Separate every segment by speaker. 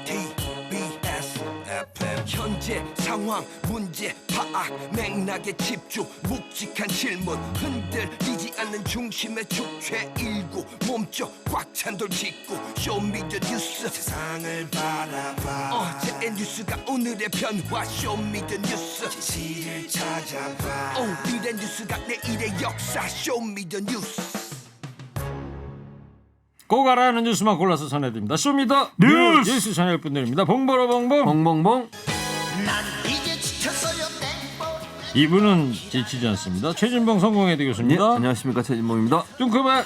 Speaker 1: TBS FM 현재 상황 문제 파악 맥락에 집중 묵직한 질문 흔들리지 않는 중심의 축 최일구 몸쪽 꽉 찬 돌직구 쇼미더뉴스 세상을 바라봐 어제의 뉴스가 오늘의 변화 쇼미더뉴스 진실을 찾아봐 오늘의 뉴스가 내일의 역사 쇼미더뉴스
Speaker 2: 꼭 알아야 하는 뉴스만 골라서 전해드립니다. 쇼미더 뉴스 채널 분들입니다. 봉보로 봉봉
Speaker 3: 봉봉봉.
Speaker 2: 이분은 지치지 않습니다. 최진봉 성공회대
Speaker 3: 예,
Speaker 2: 교수입니다.
Speaker 3: 안녕하십니까 최진봉입니다.
Speaker 2: 뚱크벨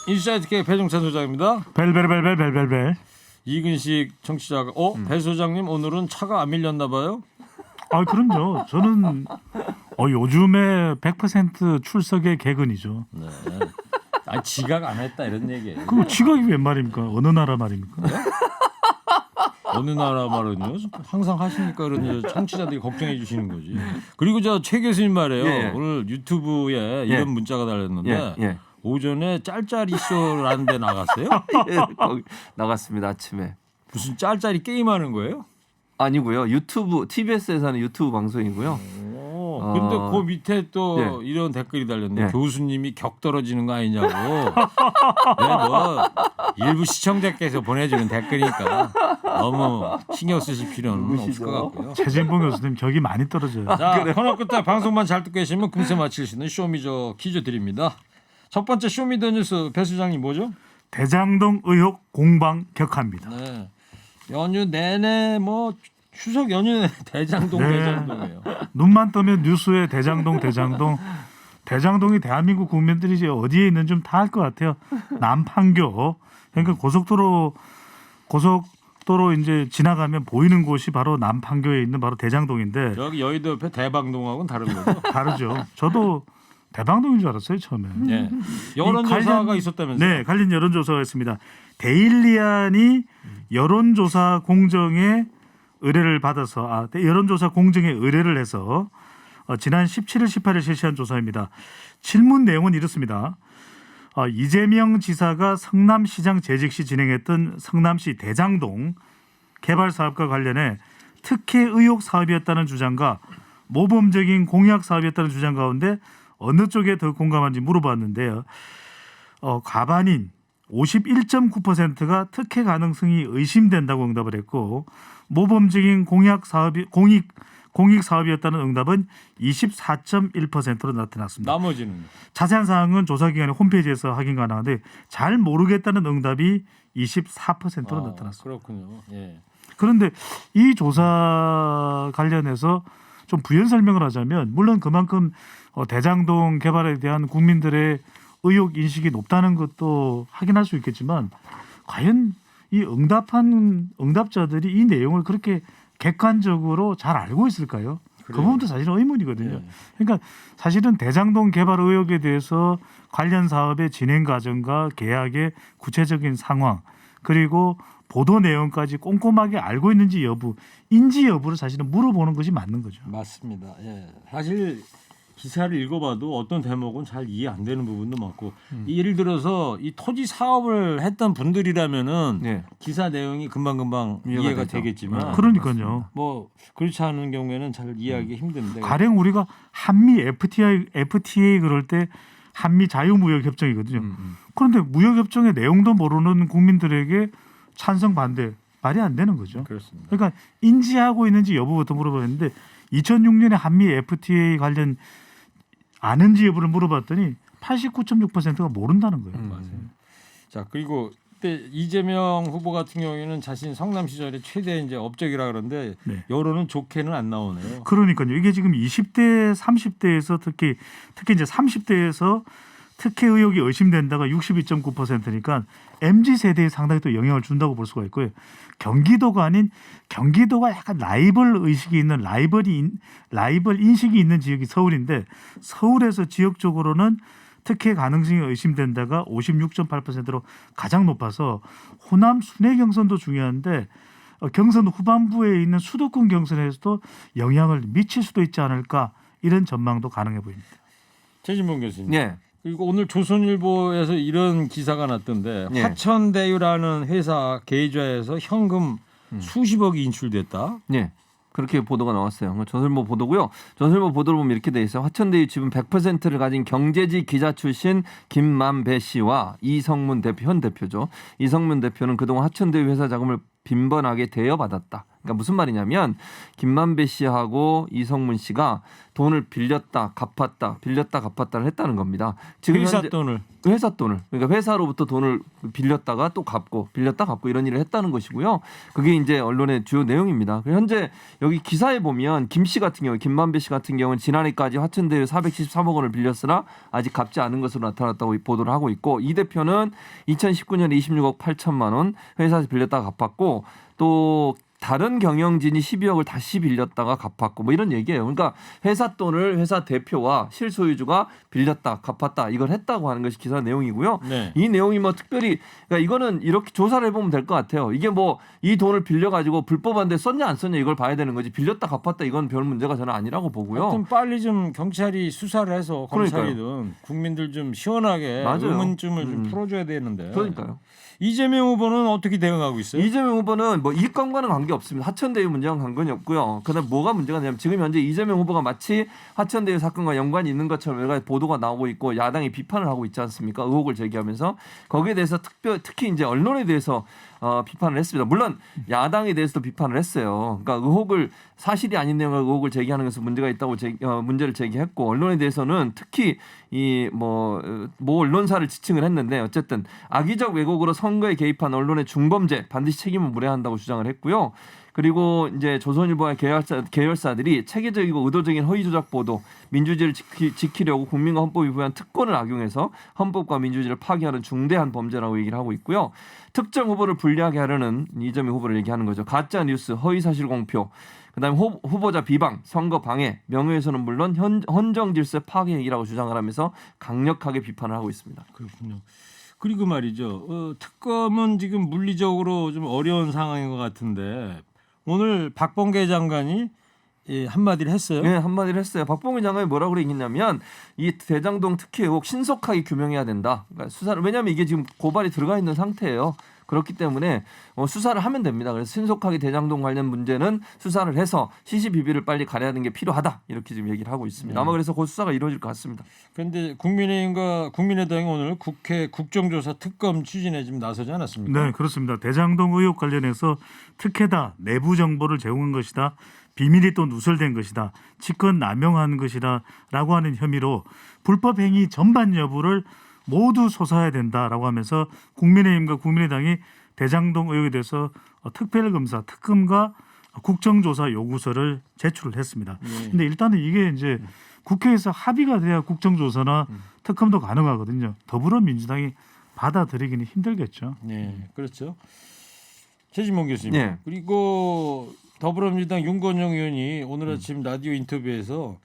Speaker 2: 인사이트K 배종찬 소장입니다.
Speaker 4: 벨벨벨벨벨벨.
Speaker 2: 이근식 청취자가 배 소장님 오늘은 차가 안 밀렸나 봐요.
Speaker 4: 아 그럼요. 저는 요즘에 100% 출석의 개근이죠.
Speaker 2: 네. 아 지각 안 했다 이런 얘기예요.
Speaker 4: 그 지각이 웬 말입니까? 어느 나라 말입니까?
Speaker 2: 어느 나라 말은요? 항상 하시니까 그런 청취자들이 걱정해 주시는 거지. 그리고 저 최 교수님 말이에요.
Speaker 3: 예.
Speaker 2: 오늘 유튜브에 이런 문자가 달렸는데
Speaker 3: 예.
Speaker 2: 오전에 짤짤이 쇼라는 데 나갔어요?
Speaker 3: 예, 거기 나갔습니다 아침에.
Speaker 2: 무슨 짤짤이 게임하는 거예요?
Speaker 3: 아니고요. 유튜브 TBS에서 하는 유튜브 방송이고요.
Speaker 2: 근데 그 밑에 또
Speaker 3: 예.
Speaker 2: 이런 댓글이 달렸네.
Speaker 3: 예.
Speaker 2: 교수님이 격 떨어지는 거 아니냐고. 네, 뭐 일부 시청자께서 보내주는 댓글이니까 너무 신경 쓰실 필요는 없을 것 같고요.
Speaker 4: 최진봉 교수님 격이 많이 떨어져요.
Speaker 2: 자, 코너 끝에 방송만 잘 듣고 계시면 금세 맞힐 수 있는 쇼미더 퀴즈 드립니다. 첫 번째 쇼미더 뉴스 배 수장님 뭐죠?
Speaker 4: 대장동 의혹 공방 격화입니다.
Speaker 2: 네. 연휴 내내 뭐 추석 연휴 내내 대장동
Speaker 4: 네.
Speaker 2: 대장동이에요.
Speaker 4: 눈만 뜨면 뉴스에 대장동. 대장동이 대한민국 국민들이 이제 어디에 있는지 좀 다 알 것 같아요. 남판교. 그러니까 고속도로 이제 지나가면 보이는 곳이 바로 남판교에 있는 바로 대장동인데
Speaker 2: 여기 여의도 옆에 대방동하고는 다른 거죠.
Speaker 4: 다르죠. 저도 대방동인 줄 알았어요 처음에.
Speaker 2: 네. 여론조사가
Speaker 4: 관련-
Speaker 2: 있었다면서요?
Speaker 4: 네, 관련 여론조사가 있습니다. 데일리안이 여론조사 공정에 의뢰를 받아서 여론조사 공정에 의뢰를 해서 지난 17일, 18일 실시한 조사입니다. 질문 내용은 이렇습니다. 이재명 지사가 성남시장 재직 시 진행했던 성남시 대장동 개발 사업과 관련해 특혜 의혹 사업이었다는 주장과 모범적인 공약 사업이었다는 주장 가운데 어느 쪽에 더 공감한지 물어봤는데요. 과반인 51.9%가 특혜 가능성이 의심된다고 응답을 했고 모범적인 공익 사업이었다는 응답은 24.1%로 나타났습니다.
Speaker 2: 나머지는
Speaker 4: 자세한 사항은 조사기관의 홈페이지에서 확인 가능한데 잘 모르겠다는 응답이 24%로 나타났습니다.
Speaker 2: 그렇군요. 예.
Speaker 4: 그런데 이 조사 관련해서 좀 부연 설명을 하자면 물론 그만큼 대장동 개발에 대한 국민들의 의혹 인식이 높다는 것도 확인할 수 있겠지만 과연 이 응답한 응답자들이 이 내용을 그렇게 객관적으로 잘 알고 있을까요? 그 부분도 사실은 의문이거든요.
Speaker 2: 네.
Speaker 4: 그러니까 사실은 대장동 개발 의혹에 대해서 관련 사업의 진행 과정과 계약의 구체적인 상황 그리고 보도 내용까지 꼼꼼하게 알고 있는지 인지 여부를 사실은 물어보는 것이 맞는 거죠.
Speaker 2: 맞습니다. 예. 사실 기사를 읽어봐도 어떤 대목은 잘 이해 안 되는 부분도 많고 예를 들어서 이 토지 사업을 했던 분들이라면은
Speaker 3: 네.
Speaker 2: 기사 내용이 금방금방 이해가
Speaker 3: 되죠.
Speaker 2: 되겠지만
Speaker 4: 그러니까요.
Speaker 2: 뭐 그렇지 않은 경우에는 잘 이해하기 힘든데
Speaker 4: 가령 우리가 한미 FTA 그럴 때 한미 자유무역 협정이거든요. 그런데 무역 협정의 내용도 모르는 국민들에게 찬성 반대 말이 안 되는 거죠.
Speaker 2: 그렇습니다.
Speaker 4: 그러니까 인지하고 있는지 여부부터 물어봤는데 2006년에 한미 FTA 관련 아는지 여부를 물어봤더니 89.6%가 모른다는 거예요.
Speaker 2: 맞아요. 자 그리고 그때 이재명 후보 같은 경우에는 자신 성남 시절의 최대 이제 업적이라 그러는데
Speaker 4: 네.
Speaker 2: 여론은 좋게는 안 나오네요.
Speaker 4: 그러니까요. 이게 지금 20대, 30대에서 특히 이제 30대에서 특혜 의혹이 의심된다가 62.9%니까 MZ 세대에 상당히 또 영향을 준다고 볼 수가 있고요. 경기도가 약간 라이벌 의식이 있는 라이벌 인식이 있는 지역이 서울인데 서울에서 지역적으로는 특혜 가능성이 의심된다가 56.8%로 가장 높아서 호남 순회 경선도 중요한데 경선 후반부에 있는 수도권 경선에서도 영향을 미칠 수도 있지 않을까 이런 전망도 가능해 보입니다.
Speaker 2: 최진봉 교수님.
Speaker 3: 예.
Speaker 2: 그리고 오늘 조선일보에서 이런 기사가 났던데
Speaker 3: 예.
Speaker 2: 화천대유라는 회사 계좌에서 현금 수십억이 인출됐다.
Speaker 3: 예. 그렇게 보도가 나왔어요. 조선일보 보도고요. 조선일보 보도를 보면 이렇게 돼 있어요. 화천대유 지분 100%를 가진 경제지 기자 출신 김만배 씨와 이성문 대표, 현 대표죠. 이성문 대표는 그동안 화천대유 회사 자금을 빈번하게 대여받았다. 그러니까 무슨 말이냐면 김만배 씨하고 이성문 씨가 돈을 빌렸다 갚았다 빌렸다 갚았다를 했다는 겁니다. 지금
Speaker 2: 회사
Speaker 3: 현재
Speaker 2: 돈을.
Speaker 3: 회사 돈을 그러니까 회사로부터 돈을 빌렸다가 또 갚고 빌렸다 갚고 이런 일을 했다는 것이고요. 그게 이제 언론의 주요 내용입니다. 현재 여기 기사에 보면 김 씨 같은 경우 김만배 씨 같은 경우는 지난해까지 화천대유 473억 원을 빌렸으나 아직 갚지 않은 것으로 나타났다고 보도를 하고 있고 이 대표는 2019년에 26억 8천만 원 회사에서 빌렸다가 갚았고 또 다른 경영진이 12억을 다시 빌렸다가 갚았고 뭐 이런 얘기예요. 그러니까 회사 돈을 회사 대표와 실소유주가 빌렸다 갚았다 이걸 했다고 하는 것이 기사 내용이고요.
Speaker 2: 네.
Speaker 3: 이 내용이 뭐 특별히 그러니까 이거는 이렇게 조사를 해보면 될 것 같아요. 이게 뭐 이 돈을 빌려가지고 불법한데 썼냐 안 썼냐 이걸 봐야 되는 거지 빌렸다 갚았다 이건 별 문제가 저는 아니라고 보고요.
Speaker 2: 하여튼 빨리 좀 경찰이 수사를 해서 검찰이든
Speaker 3: 그러니까요.
Speaker 2: 국민들 좀 시원하게
Speaker 3: 맞아요.
Speaker 2: 의문점을 좀 풀어줘야 되는데.
Speaker 3: 그러니까요.
Speaker 2: 이재명 후보는 어떻게 대응하고 있어요?
Speaker 3: 이재명 후보는 뭐 이익관과는 관계 없습니다. 화천대유 문제와 관계는 없고요. 그다음 뭐가 문제가 되냐면 지금 현재 이재명 후보가 마치 화천대유 사건과 연관이 있는 것처럼 여러 가지 보도가 나오고 있고 야당이 비판을 하고 있지 않습니까? 의혹을 제기하면서 거기에 대해서 특히 이제 언론에 대해서 비판을 했습니다. 물론 야당에 대해서도 비판을 했어요. 그러니까 의혹을 사실이 아닌 내용을 의혹을 제기하는 것은 문제가 있다고 문제를 제기했고 언론에 대해서는 특히 이 뭐 언론사를 지칭을 했는데 어쨌든 악의적 왜곡으로 선거에 개입한 언론의 중범죄 반드시 책임을 물어야 한다고 주장을 했고요. 그리고 이제 조선일보와 계열사들이 체계적이고 의도적인 허위 조작 보도, 민주주의를 지키려고 국민과 헌법이 부여한 특권을 악용해서 헌법과 민주주의를 파괴하는 중대한 범죄라고 얘기를 하고 있고요. 특정 후보를 불리하게 하려는 이재명 후보를 얘기하는 거죠. 가짜 뉴스, 허위 사실 공표, 그다음에 후보자 비방, 선거 방해, 명예훼손은 물론 헌정 질서 파괴 행위라고 주장을 하면서 강력하게 비판을 하고 있습니다.
Speaker 2: 그렇군요. 그리고 말이죠. 특검은 지금 물리적으로 좀 어려운 상황인 것 같은데 오늘 박범계 장관이 한마디를 했어요.
Speaker 3: 네, 한마디를 했어요. 박범계 장관이 뭐라고 얘기했냐면 이 대장동 특혜 의혹 신속하게 규명해야 된다. 그러니까 수사를 왜냐하면 이게 지금 고발이 들어가 있는 상태예요. 그렇기 때문에 수사를 하면 됩니다. 그래서 신속하게 대장동 관련 문제는 수사를 해서 시시비비를 빨리 가려야 하는 게 필요하다. 이렇게 지금 얘기를 하고 있습니다. 아마 그래서 곧 수사가 이루어질 것 같습니다.
Speaker 2: 그런데 국민의힘과 국민의당이 오늘 국회 국정조사 특검 추진에 지금 나서지 않았습니까?
Speaker 4: 네, 그렇습니다. 대장동 의혹 관련해서 특혜다, 내부 정보를 제공한 것이다, 비밀이 또 누설된 것이다, 직권 남용한 것이다라고 하는 혐의로 불법 행위 전반 여부를 모두 조사해야 된다라고 하면서 국민의힘과 국민의당이 대장동 의혹에 대해서 특별검사, 특검과 국정조사 요구서를 제출을 했습니다. 그런데 일단은 이게 이제 국회에서 합의가 돼야 국정조사나 특검도 가능하거든요. 더불어민주당이 받아들이기는 힘들겠죠.
Speaker 2: 네, 그렇죠. 최진봉 교수님.
Speaker 3: 네.
Speaker 2: 그리고 더불어민주당 윤건영 의원이 오늘 아침 라디오 인터뷰에서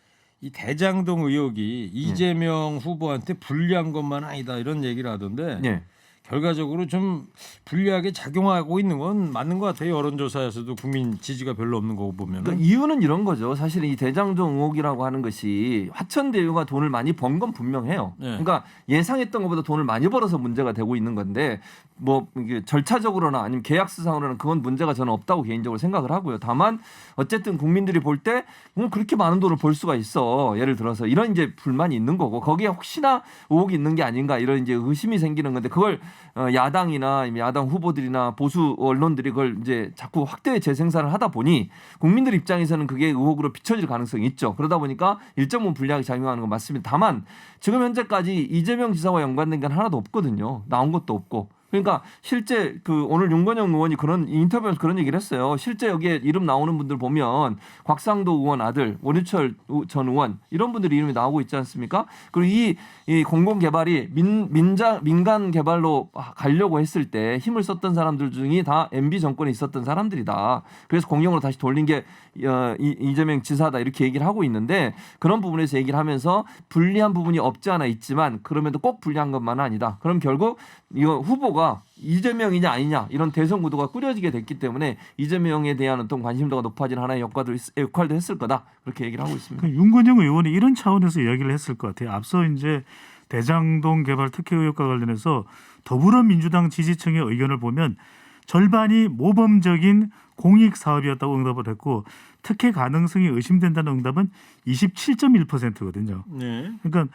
Speaker 2: 이 대장동 의혹이 이재명 후보한테 불리한 것만 아니다 이런 얘기를 하던데
Speaker 3: 네.
Speaker 2: 결과적으로 좀 불리하게 작용하고 있는 건 맞는 것 같아요. 여론조사에서도 국민 지지가 별로 없는 거 보면.
Speaker 3: 그러니까 이유는 이런 거죠. 사실 이 대장동 의혹이라고 하는 것이 화천대유가 돈을 많이 번 건 분명해요.
Speaker 2: 네.
Speaker 3: 그러니까 예상했던 것보다 돈을 많이 벌어서 문제가 되고 있는 건데 뭐 이게 절차적으로나 아니면 계약서상으로는 그건 문제가 저는 없다고 개인적으로 생각을 하고요. 다만 어쨌든 국민들이 볼 때 그렇게 많은 돈을 벌 수가 있어. 예를 들어서 이런 이제 불만이 있는 거고 거기에 혹시나 의혹이 있는 게 아닌가 이런 이제 의심이 생기는 건데 그걸 야당이나 야당 후보들이나 보수 언론들이 그걸 이제 자꾸 확대 재생산을 하다 보니 국민들 입장에서는 그게 의혹으로 비춰질 가능성이 있죠. 그러다 보니까 일정 부분 불리하게 작용하는 건 맞습니다. 다만 지금 현재까지 이재명 지사와 연관된 게 하나도 없거든요. 나온 것도 없고. 그러니까 실제 그 오늘 윤건영 의원이 그런 인터뷰에서 그런 얘기를 했어요. 실제 여기에 이름 나오는 분들 보면 곽상도 의원 아들, 원유철 전 의원 이런 분들이 이름이 나오고 있지 않습니까? 그리고 이 공공 개발이 민간 개발로 가려고 했을 때 힘을 썼던 사람들 중에 다 MB 정권에 있었던 사람들이다. 그래서 공영으로 다시 돌린 게 이재명 지사다 이렇게 얘기를 하고 있는데 그런 부분에서 얘기를 하면서 불리한 부분이 없지 않아 있지만 그럼에도 꼭 불리한 것만은 아니다. 그럼 결국 이거 후보가 이재명이냐 아니냐 이런 대선 구도가 꾸려지게 됐기 때문에 이재명에 대한 어떤 관심도가 높아진 하나의 역할도 했을 거다 그렇게 얘기를 하고 있습니다.
Speaker 4: 윤건영 의원이 이런 차원에서 이야기를 했을 것 같아요. 앞서 이제 대장동 개발 특혜 의혹과 관련해서 더불어민주당 지지층의 의견을 보면 절반이 모범적인 공익 사업이었다고 응답을 했고 특혜 가능성이 의심된다는 응답은 27.1%거든요.
Speaker 2: 네.
Speaker 4: 그러니까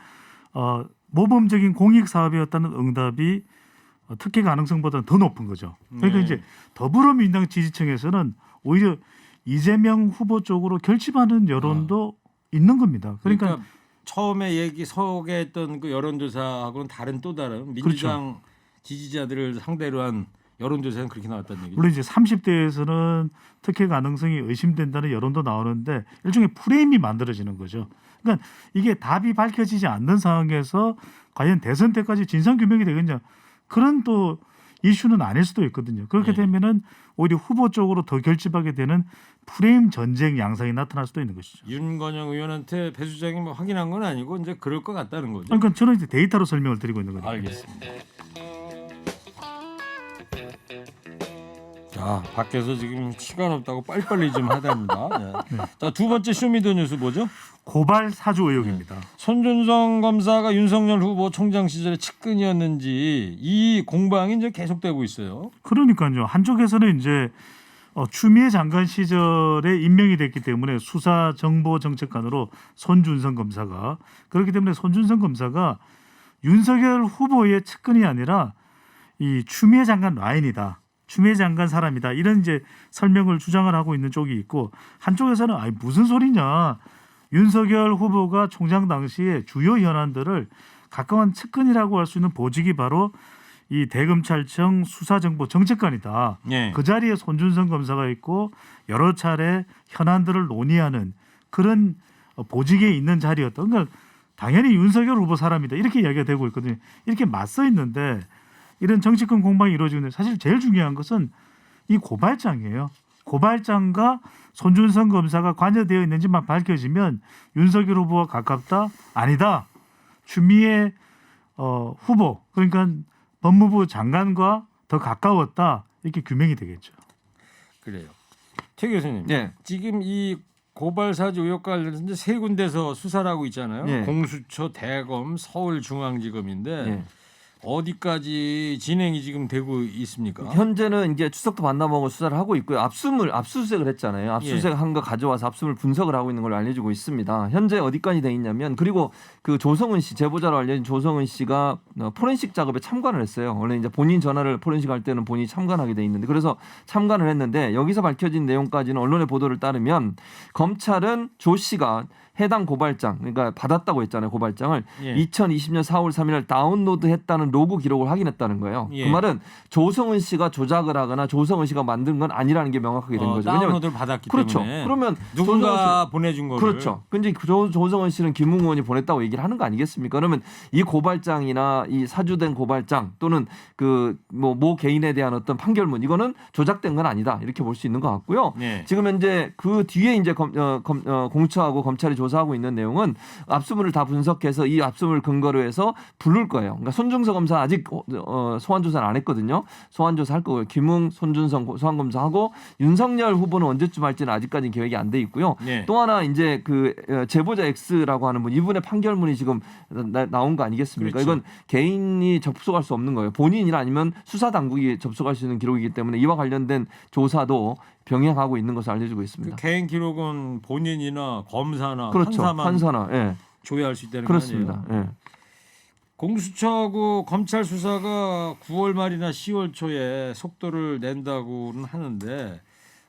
Speaker 4: 모범적인 공익 사업이었다는 응답이 특혜 가능성보다는 더 높은 거죠. 그러니까
Speaker 2: 네.
Speaker 4: 이제 더불어민주당 지지층에서는 오히려 이재명 후보 쪽으로 결집하는 여론도 있는 겁니다.
Speaker 2: 그러니까 처음에 소개했던 그 여론조사하고는 다른 또 다른 민주당 지지자들을 상대로 한 여론조사는 그렇게 나왔다는 얘기죠.
Speaker 4: 물론 이제 30대에서는 특혜 가능성이 의심된다는 여론도 나오는데 일종의 프레임이 만들어지는 거죠. 그러니까 이게 답이 밝혀지지 않는 상황에서 과연 대선 때까지 진상 규명이 되겠냐 그런 또 이슈는 아닐 수도 있거든요. 그렇게
Speaker 2: 네.
Speaker 4: 되면은 오히려 후보 쪽으로 더 결집하게 되는 프레임 전쟁 양상이 나타날 수도 있는 것이죠.
Speaker 2: 윤건영 의원한테 배 수장이 뭐 확인한 건 아니고 이제 그럴 것 같다는 거죠.
Speaker 4: 그러니까 저는 이제 데이터로 설명을 드리고 있는 거죠.
Speaker 2: 알겠습니다. 자, 밖에서 지금 시간 없다고 빨리빨리 좀 하답니다. 네. 자, 두 번째 쇼미더뉴스 뭐죠?
Speaker 4: 고발 사주 의혹입니다.
Speaker 2: 손준성 검사가 윤석열 후보 총장 시절에 측근이었는지 이 공방이 이제 계속되고 있어요.
Speaker 4: 그러니까요. 한쪽에서는 이제 추미애 장관 시절에 임명이 됐기 때문에 수사정보정책관으로 손준성 검사가 그렇기 때문에 손준성 검사가 윤석열 후보의 측근이 아니라 이 추미애 장관 라인이다. 추미애 장관 사람이다. 이런 이제 설명을 주장을 하고 있는 쪽이 있고 한쪽에서는 아니 무슨 소리냐. 윤석열 후보가 총장 당시에 주요 현안들을 가까운 측근이라고 할 수 있는 보직이 바로 이 대검찰청 수사정보정책관이다.
Speaker 2: 예.
Speaker 4: 그 자리에 손준성 검사가 있고 여러 차례 현안들을 논의하는 그런 보직에 있는 자리였다. 그러니까 당연히 윤석열 후보 사람이다. 이렇게 이야기가 되고 있거든요. 이렇게 맞서 있는데 이런 정치권 공방이 이루어지고 있는데 사실 제일 중요한 것은 이 고발장이에요. 고발장과 손준성 검사가 관여되어 있는지만 밝혀지면 윤석열 후보와 가깝다? 아니다. 추미애 후보 그러니까 법무부 장관과 더 가까웠다. 이렇게 규명이 되겠죠.
Speaker 2: 그래요. 최 교수님.
Speaker 3: 예.
Speaker 2: 지금 이 고발 사주 의혹과 관련해서 이제 세 군데서 수사를 하고 있잖아요.
Speaker 3: 예.
Speaker 2: 공수처, 대검, 서울중앙지검인데
Speaker 3: 예.
Speaker 2: 어디까지 진행이 지금 되고 있습니까?
Speaker 3: 현재는 이제 추석도 만나보고 수사를 하고 있고요. 압수수색을 했잖아요. 압수수색 한 거 가져와서 압수물 분석을 하고 있는 걸로 알려지고 있습니다. 현재 어디까지 돼 있냐면 그리고 그 조성은 씨 제보자로 알려진 조성은 씨가 포렌식 작업에 참관을 했어요. 원래 이제 본인 전화를 포렌식 할 때는 본인이 참관하게 돼 있는데 그래서 참관을 했는데 여기서 밝혀진 내용까지는 언론의 보도를 따르면 검찰은 조 씨가 해당 고발장 그러니까 받았다고 했잖아요. 고발장을
Speaker 2: 예.
Speaker 3: 2020년 4월 3일 다운로드했다는 로그 기록을 확인했다는 거예요.
Speaker 2: 예.
Speaker 3: 그 말은 조성은 씨가 조작을 하거나 조성은 씨가 만든 건 아니라는 게 명확하게 된 거죠. 왜냐면
Speaker 2: 다운로드를 받았기
Speaker 3: 그렇죠.
Speaker 2: 때문에
Speaker 3: 그러면
Speaker 2: 누군가 보내준 거를
Speaker 3: 그렇죠. 근데 조성은 씨는 김웅 의원이 보냈다고 얘기를 하는 거 아니겠습니까? 그러면 이 고발장이나 이 사주된 고발장 또는 그 모 개인에 대한 어떤 판결문 이거는 조작된 건 아니다 이렇게 볼 수 있는 것 같고요.
Speaker 2: 예.
Speaker 3: 지금 현재 그 뒤에 이제 공처하고 검찰이 조사하고 있는 내용은 압수물을 다 분석해서 이 압수물 근거로 해서 부를 거예요. 그러니까 손준성 검사 아직 소환 조사를 안 했거든요. 소환 조사 할 거고요. 김웅, 손준성 소환 검사하고 윤석열 후보는 언제쯤 할지는 아직까지 계획이 안 돼 있고요.
Speaker 2: 예.
Speaker 3: 또 하나 이제 그 제보자 X라고 하는 분 이분의 판결문이 지금 나온 거 아니겠습니까?
Speaker 2: 그렇죠.
Speaker 3: 이건 개인이 접속할 수 없는 거예요. 본인이나 아니면 수사 당국이 접속할 수 있는 기록이기 때문에 이와 관련된 조사도 병행하고 있는 것으로 알려지고
Speaker 2: 그
Speaker 3: 있습니다.
Speaker 2: 개인 기록은 본인이나 검사나
Speaker 3: 그렇죠.
Speaker 2: 판사만
Speaker 3: 판사나 예.
Speaker 2: 조회할 수 있다는
Speaker 3: 그렇습니다.
Speaker 2: 거 아니에요?
Speaker 3: 예.
Speaker 2: 공수처하고 검찰 수사가 9월 말이나 10월 초에 속도를 낸다고는 하는데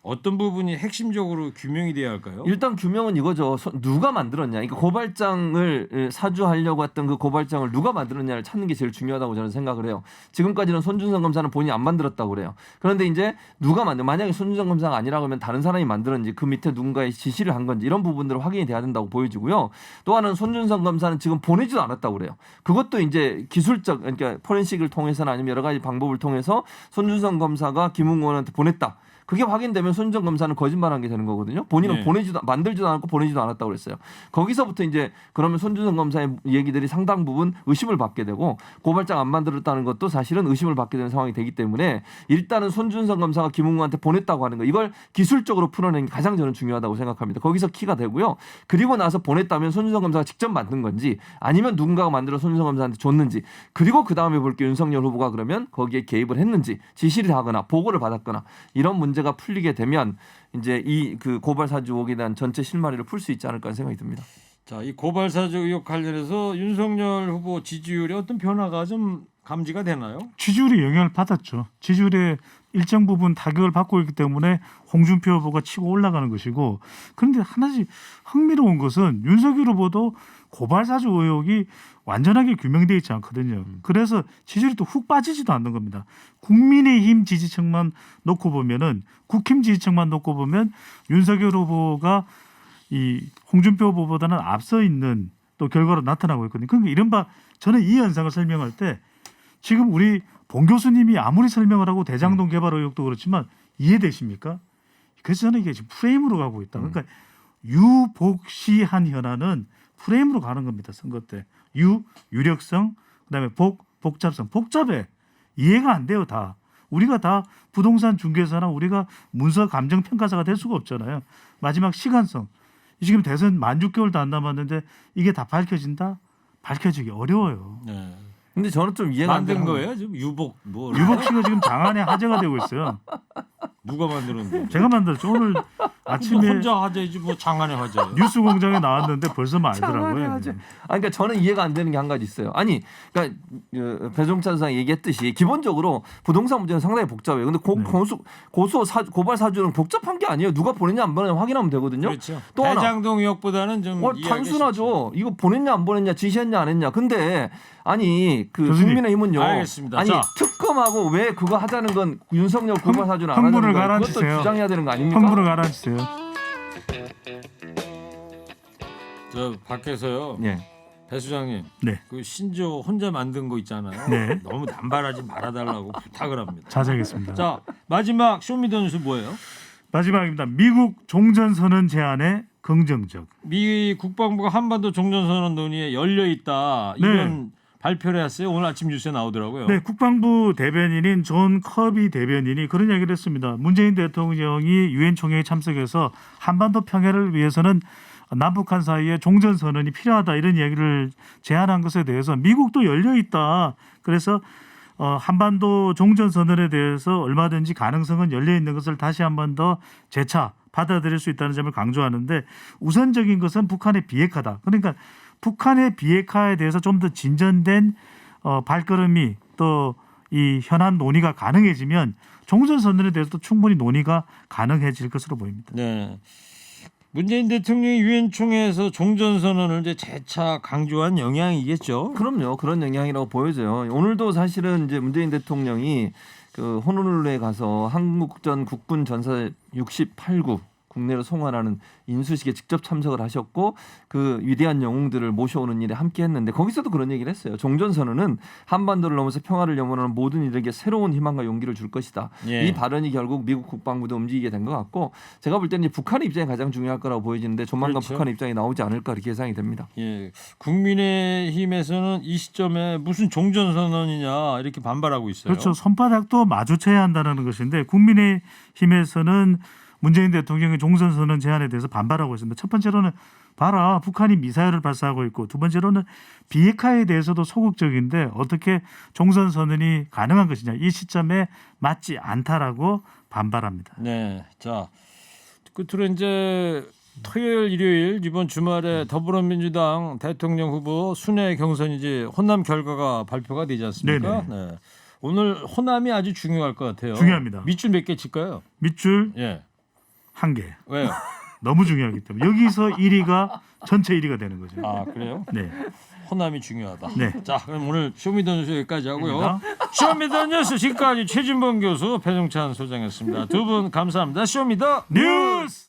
Speaker 2: 어떤 부분이 핵심적으로 규명이 돼야 할까요?
Speaker 3: 일단 규명은 이거죠. 누가 만들었냐. 그러니까 고발장을 사주하려고 했던 그 고발장을 누가 만들었냐를 찾는 게 제일 중요하다고 저는 생각을 해요. 지금까지는 손준성 검사는 본인이 안 만들었다고 그래요. 그런데 이제 누가 만약에 손준성 검사가 아니라고 하면 다른 사람이 만들었는지 그 밑에 누군가의 지시를 한 건지 이런 부분들은 확인이 돼야 된다고 보여지고요. 또 하나는 손준성 검사는 지금 보내지도 않았다고 그래요. 그것도 이제 기술적 그러니까 포렌식을 통해서나 아니면 여러 가지 방법을 통해서 손준성 검사가 김웅 의원한테 보냈다. 그게 확인되면 손준성 검사는 거짓말한 게 되는 거거든요. 본인은
Speaker 2: 네.
Speaker 3: 만들지도 않았고 보내지도 않았다고 그랬어요. 거기서부터 이제 그러면 손준성 검사의 얘기들이 상당 부분 의심을 받게 되고 고발장 안 만들었다는 것도 사실은 의심을 받게 되는 상황이 되기 때문에 일단은 손준성 검사가 김웅구한테 보냈다고 하는 거 이걸 기술적으로 풀어내는 게 가장 저는 중요하다고 생각합니다. 거기서 키가 되고요. 그리고 나서 보냈다면 손준성 검사가 직접 만든 건지 아니면 누군가가 만들어 손준성 검사한테 줬는지 그리고 그 다음에 볼 게 윤석열 후보가 그러면 거기에 개입을 했는지 지시를 하거나 보고를 받았거나 이런 문제가 풀리게 되면 이제 이 그 고발 사주 의혹에 대한 전체 실마리를 풀 수 있지 않을까 생각이 듭니다.
Speaker 2: 자, 이 고발 사주 의혹 관련해서 윤석열 후보 지지율에 어떤 변화가 좀 감지가 되나요?
Speaker 4: 지지율이 영향을 받았죠. 지지율에 일정 부분 타격을 받고 있기 때문에 홍준표 후보가 치고 올라가는 것이고 그런데 하나씩 흥미로운 것은 윤석열 후보도 고발 사주 의혹이 완전하게 규명되어 있지 않거든요. 그래서 지지율이 또 훅 빠지지도 않는 겁니다. 국민의힘 지지층만 놓고 보면은 국힘 지지층만 놓고 보면 윤석열 후보가 이 홍준표 후보보다는 앞서 있는 또 결과로 나타나고 있거든요. 그러니까 이른바 저는 이 현상을 설명할 때 지금 우리 봉 교수님이 아무리 설명을 하고 대장동 개발 의혹도 그렇지만 이해되십니까? 그래서 저는 이게 지금 프레임으로 가고 있다. 그러니까 유복시한 현안은 프레임으로 가는 겁니다. 선거 때. 유력성, 그다음에 복잡성. 복잡해. 이해가 안 돼요. 다. 우리가 다 부동산 중개사나 우리가 문서 감정 평가사가 될 수가 없잖아요. 마지막 시간성. 지금 대선 만 6개월도 안 남았는데 이게 다 밝혀진다? 밝혀지기 어려워요.
Speaker 2: 네.
Speaker 3: 근데 저는 좀 이해가 안 되는
Speaker 2: 만든 거예요? 지금 유복 뭐
Speaker 4: 유복 씨가 지금 장안의 화제가 되고 있어요.
Speaker 2: 누가 만들었는데?
Speaker 4: 제가 만들었죠. 오늘
Speaker 2: 뭐
Speaker 4: 아침에
Speaker 2: 혼자 화제지 뭐 장안의 화제예요.
Speaker 4: 뉴스공장에 나왔는데 벌써
Speaker 3: 장안의
Speaker 4: 말더라고요.
Speaker 3: 화제. 그러니까 저는 이해가 안 되는 게 한 가지 있어요. 아니, 그러니까 배종찬 선생 얘기했듯이 기본적으로 부동산 문제는 상당히 복잡해요. 근데 고발 사주는 복잡한 게 아니에요. 누가 보냈냐 안 보냈냐 확인하면 되거든요.
Speaker 2: 그렇죠.
Speaker 3: 또 하나.
Speaker 2: 대장동 의혹보다는 좀 이해하기
Speaker 3: 단순하죠. 이거 보냈냐 안 보냈냐 지시했냐 안 했냐. 근데 아니 그
Speaker 4: 교수님,
Speaker 3: 국민의힘은요.
Speaker 2: 알겠습니다.
Speaker 3: 아니
Speaker 2: 자.
Speaker 3: 특검하고 왜 그거 하자는 건 윤석열 고발 사주는 안 하는
Speaker 4: 흥분을
Speaker 3: 거예요. 그것도
Speaker 4: 가라앉히세요.
Speaker 3: 주장해야 되는 거 아닙니까?
Speaker 4: 흥분을 가라앉히세요.
Speaker 2: 저 밖에서요.
Speaker 3: 예.
Speaker 2: 배 수장님,
Speaker 4: 네.
Speaker 2: 그 신조 혼자 만든 거 있잖아요.
Speaker 4: 네.
Speaker 2: 너무 남발하지 말아달라고 부탁을 합니다.
Speaker 4: 자제하겠습니다.
Speaker 2: 자, 마지막 쇼미더뉴스 뭐예요?
Speaker 4: 마지막입니다. 미국 종전선언 제안에 긍정적.
Speaker 2: 미 국방부가 한반도 종전선언 논의에 열려 있다 이런 발표를 했어요. 오늘 아침 뉴스에 나오더라고요.
Speaker 4: 네, 국방부 대변인인 존 커비 대변인이 그런 이야기를 했습니다. 문재인 대통령이 유엔 총회에 참석해서 한반도 평화를 위해서는 남북한 사이에 종전선언이 필요하다 이런 이야기를 제안한 것에 대해서 미국도 열려 있다. 그래서 한반도 종전선언에 대해서 얼마든지 가능성은 열려 있는 것을 다시 한 번 더 재차 받아들일 수 있다는 점을 강조하는데 우선적인 것은 북한의 비핵화다. 그러니까 북한의 비핵화에 대해서 좀 더 진전된 발걸음이 또 이 현안 논의가 가능해지면 종전선언에 대해서도 충분히 논의가 가능해질 것으로 보입니다.
Speaker 2: 네. 문재인 대통령이 유엔 총회에서 종전선언을 이제 재차 강조한 영향이겠죠.
Speaker 3: 그럼요. 그런 영향이라고 보여져요. 오늘도 사실은 이제 문재인 대통령이 그 호놀룰루에 가서 한국전 국군 전사 68구 국내로 송환하는 인수식에 직접 참석을 하셨고 그 위대한 영웅들을 모셔오는 일에 함께했는데 거기서도 그런 얘기를 했어요. 종전선언은 한반도를 넘어서 평화를 염원하는 모든 이들에게 새로운 희망과 용기를 줄 것이다.
Speaker 2: 예.
Speaker 3: 이 발언이 결국 미국 국방부도 움직이게 된 것 같고 제가 볼 때는 북한의 입장이 가장 중요할 거라고 보여지는데 조만간
Speaker 2: 그렇죠.
Speaker 3: 북한의 입장이 나오지 않을까 이렇게 예상이 됩니다.
Speaker 2: 예, 국민의힘에서는 이 시점에 무슨 종전선언이냐 이렇게 반발하고 있어요.
Speaker 4: 그렇죠. 손바닥도 마주쳐야 한다는 것인데 국민의힘에서는 문재인 대통령의 종전선언 제안에 대해서 반발하고 있습니다. 첫 번째로는 봐라 북한이 미사일을 발사하고 있고 두 번째로는 비핵화에 대해서도 소극적인데 어떻게 종전선언이 가능한 것이냐 이 시점에 맞지 않다라고 반발합니다.
Speaker 2: 네, 자 끝으로 이제 토요일, 일요일 이번 주말에 더불어민주당 대통령 후보 순회 경선이 이제 호남 결과가 발표가 되지 않습니까? 네. 오늘 호남이 아주 중요할 것 같아요.
Speaker 4: 중요합니다.
Speaker 2: 밑줄 몇 개 칠까요?
Speaker 4: 밑줄
Speaker 2: 예,
Speaker 4: 1개.
Speaker 2: 왜요?
Speaker 4: 너무 중요하기 때문에 여기서 1위가 전체 1위가 되는 거죠.
Speaker 2: 아 그래요?
Speaker 4: 네.
Speaker 2: 호남이 중요하다.
Speaker 4: 네.
Speaker 2: 자 그럼 오늘 쇼미더뉴스 여기까지 하고요.
Speaker 4: 감사합니다.
Speaker 2: 쇼미더뉴스 지금까지 최진범 교수, 배종찬 소장이었습니다. 두 분 감사합니다. 쇼미더
Speaker 4: 뉴스.